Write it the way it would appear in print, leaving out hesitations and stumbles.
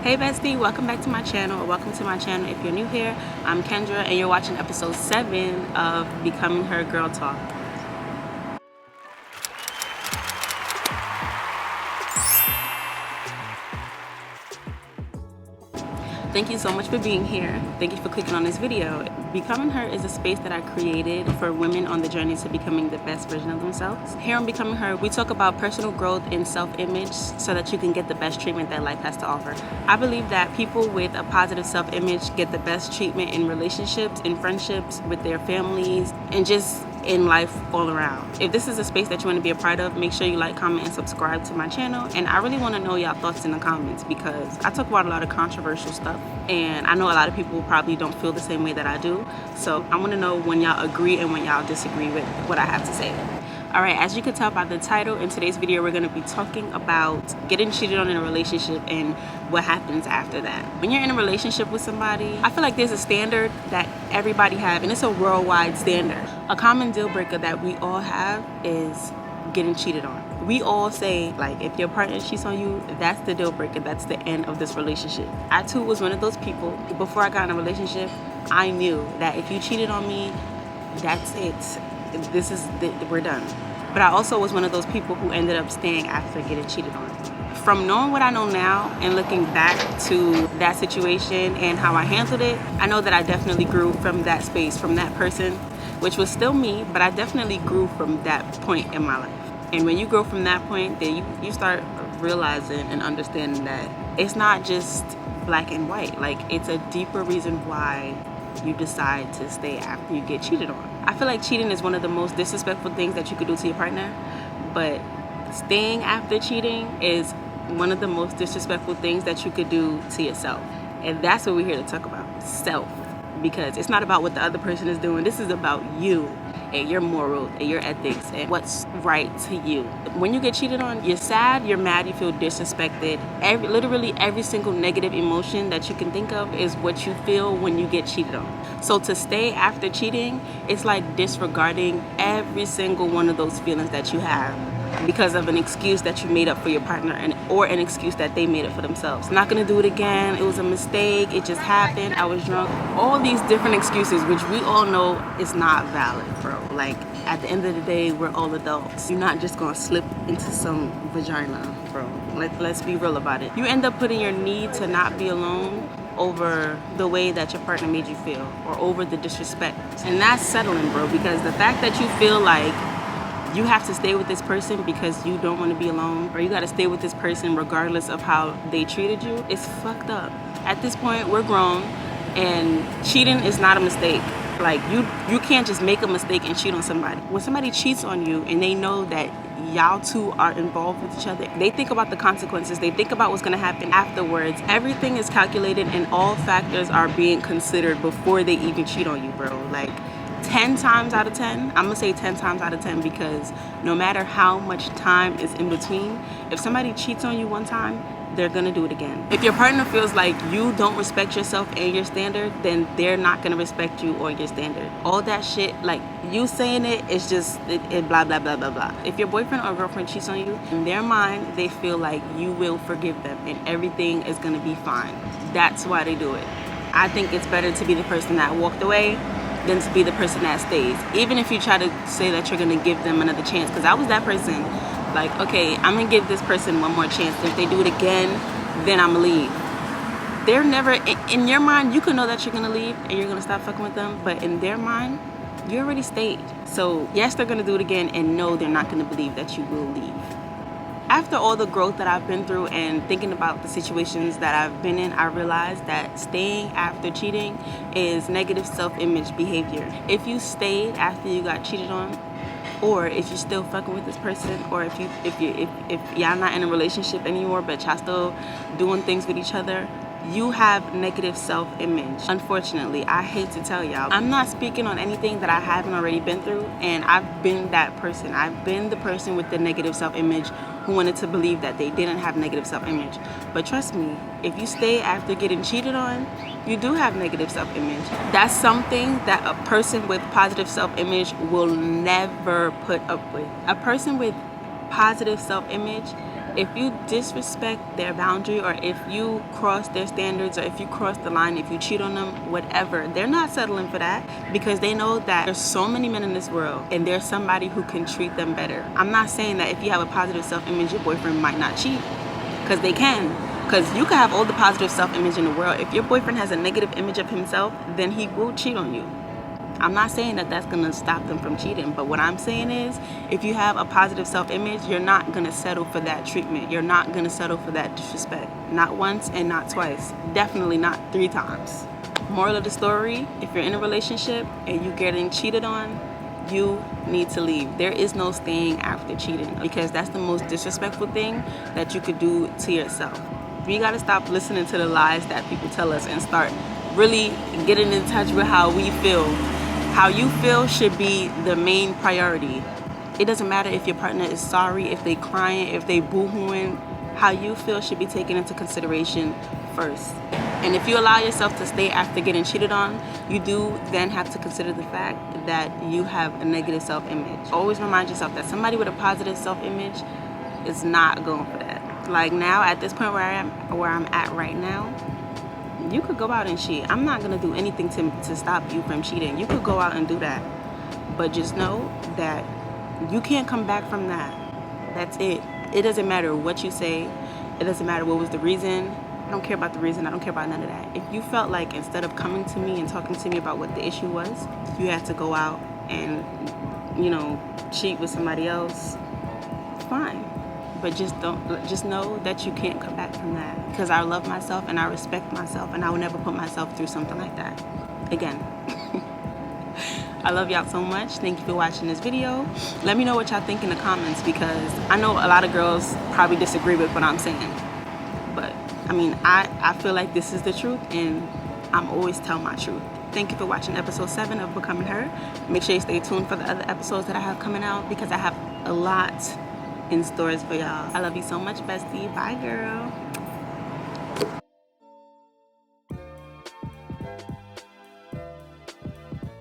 Hey Bestie, welcome back to my channel, or welcome to my channel if you're new here. I'm Kendra and you're watching episode 7 of Becoming Her Girl Talk. Thank you so much for being here. Thank you for clicking on this video. Becoming Her is a space that I created for women on the journey to becoming the best version of themselves. Here on Becoming Her, we talk about personal growth and self-image so that you can get the best treatment that life has to offer. I believe that people with a positive self-image get the best treatment in relationships, in friendships, with their families, and just in life all around. If this is a space that you want to be a part of, make sure you like, comment, and subscribe to my channel. And I really want to know y'all thoughts in the comments because I talk about a lot of controversial stuff and I know a lot of people probably don't feel the same way that I do. So I want to know when y'all agree and when y'all disagree with what I have to say. Alright, as you can tell by the title, in today's video we're going to be talking about getting cheated on in a relationship and what happens after that. When you're in a relationship with somebody, I feel like there's a standard that everybody have, and it's a worldwide standard. A common deal breaker that we all have is getting cheated on. We all say, like, if your partner cheats on you, that's the deal breaker, that's the end of this relationship. I too was one of those people. Before I got in a relationship, I knew that if you cheated on me, that's it. We're done. But I also was one of those people who ended up staying after getting cheated on. From knowing what I know now and looking back to that situation and how I handled it, I know that I definitely grew from that space, from that person, which was still me, but I definitely grew from that point in my life. And when you grow from that point, then you start realizing and understanding that it's not just black and white. Like, it's a deeper reason why you decide to stay after you get cheated on. I feel like cheating is one of the most disrespectful things that you could do to your partner, but staying after cheating is one of the most disrespectful things that you could do to yourself. And that's what we're here to talk about, self. Because it's not about what the other person is doing. This is about you and your morals and your ethics and what's right to you. When you get cheated on, you're sad, you're mad, you feel disrespected. Literally every single negative emotion that you can think of is what you feel when you get cheated on. So to stay after cheating, it's like disregarding every single one of those feelings that you have because of an excuse that you made up for your partner or an excuse that they made up for themselves. Not gonna do it again, it was a mistake, it just happened, I was drunk. All these different excuses, which we all know is not valid, bro. Like, at the end of the day, we're all adults. You're not just gonna slip into some vagina, bro. Let's be real about it. You end up putting your need to not be alone over the way that your partner made you feel or over the disrespect. And that's settling, bro, because the fact that you feel like you have to stay with this person because you don't want to be alone, or you got to stay with this person regardless of how they treated you, it's fucked up. At this point, we're grown, and cheating is not a mistake. Like, you can't just make a mistake and cheat on somebody. When somebody cheats on you and they know that y'all two are involved with each other, they think about the consequences, they think about what's going to happen afterwards. Everything is calculated and all factors are being considered before they even cheat on you, bro. Like, 10 times out of 10, I'm gonna say 10 times out of 10, because no matter how much time is in between, if somebody cheats on you one time, they're gonna do it again. If your partner feels like you don't respect yourself and your standard, then they're not gonna respect you or your standard. All that shit, like you saying it's just blah blah blah blah blah. If your boyfriend or girlfriend cheats on you, in their mind they feel like you will forgive them and everything is gonna be fine. That's why they do it. I think it's better to be the person that walked away than to be the person that stays. Even if you try to say that you're gonna give them another chance, because I was that person. Like, okay, I'm gonna give this person one more chance. If they do it again, then I'm gonna leave. They're never, in your mind, you can know that you're gonna leave and you're gonna stop fucking with them, but in their mind, you already stayed. So yes, they're gonna do it again, and no, they're not gonna believe that you will leave. After all the growth that I've been through and thinking about the situations that I've been in, I realized that staying after cheating is negative self-image behavior. If you stayed after you got cheated on, or if you're still fucking with this person, or if y'all not in a relationship anymore but y'all still doing things with each other, you have negative self-image. Unfortunately, I hate to tell y'all, I'm not speaking on anything that I haven't already been through, and I've been that person. I've been the person with the negative self-image who wanted to believe that they didn't have negative self-image. But trust me, if you stay after getting cheated on, you do have negative self-image. That's something that a person with positive self-image will never put up with. A person with positive self-image If you disrespect their boundary, or if you cross their standards, or if you cross the line, if you cheat on them, whatever, they're not settling for that, because they know that there's so many men in this world and there's somebody who can treat them better. I'm not saying that if you have a positive self-image, your boyfriend might not cheat, because they can. Because you can have all the positive self-image in the world. If your boyfriend has a negative image of himself, then he will cheat on you. I'm not saying that that's going to stop them from cheating, but what I'm saying is, if you have a positive self-image, you're not going to settle for that treatment. You're not going to settle for that disrespect. Not once and not twice. Definitely not 3 times. Moral of the story, if you're in a relationship and you're getting cheated on, you need to leave. There is no staying after cheating, because that's the most disrespectful thing that you could do to yourself. We got to stop listening to the lies that people tell us and start really getting in touch with how we feel. How you feel should be the main priority. It doesn't matter if your partner is sorry, if they crying, if they boo-hooing. How you feel should be taken into consideration first. And if you allow yourself to stay after getting cheated on, you do then have to consider the fact that you have a negative self-image. Always remind yourself that somebody with a positive self-image is not going for that. Like now, at this point where I'm at right now, you could go out and cheat. I'm not gonna do anything to stop you from cheating. You could go out and do that, but just know that you can't come back from that. That's it. It doesn't matter what you say. It doesn't matter what was the reason. I don't care about the reason. I don't care about none of that. If you felt like instead of coming to me and talking to me about what the issue was, you had to go out and, cheat with somebody else, fine. But just know that you can't come back from that, because I love myself and I respect myself, and I will never put myself through something like that again. I love y'all so much. Thank you for watching this video. Let me know what y'all think in the comments, because I know a lot of girls probably disagree with what I'm saying, but I mean, I feel like this is the truth, and I'm always telling my truth. Thank you for watching episode 7 of Becoming Her. Make sure you stay tuned for the other episodes that I have coming out, because I have a lot in stores for y'all. I love you so much, bestie. Bye, girl.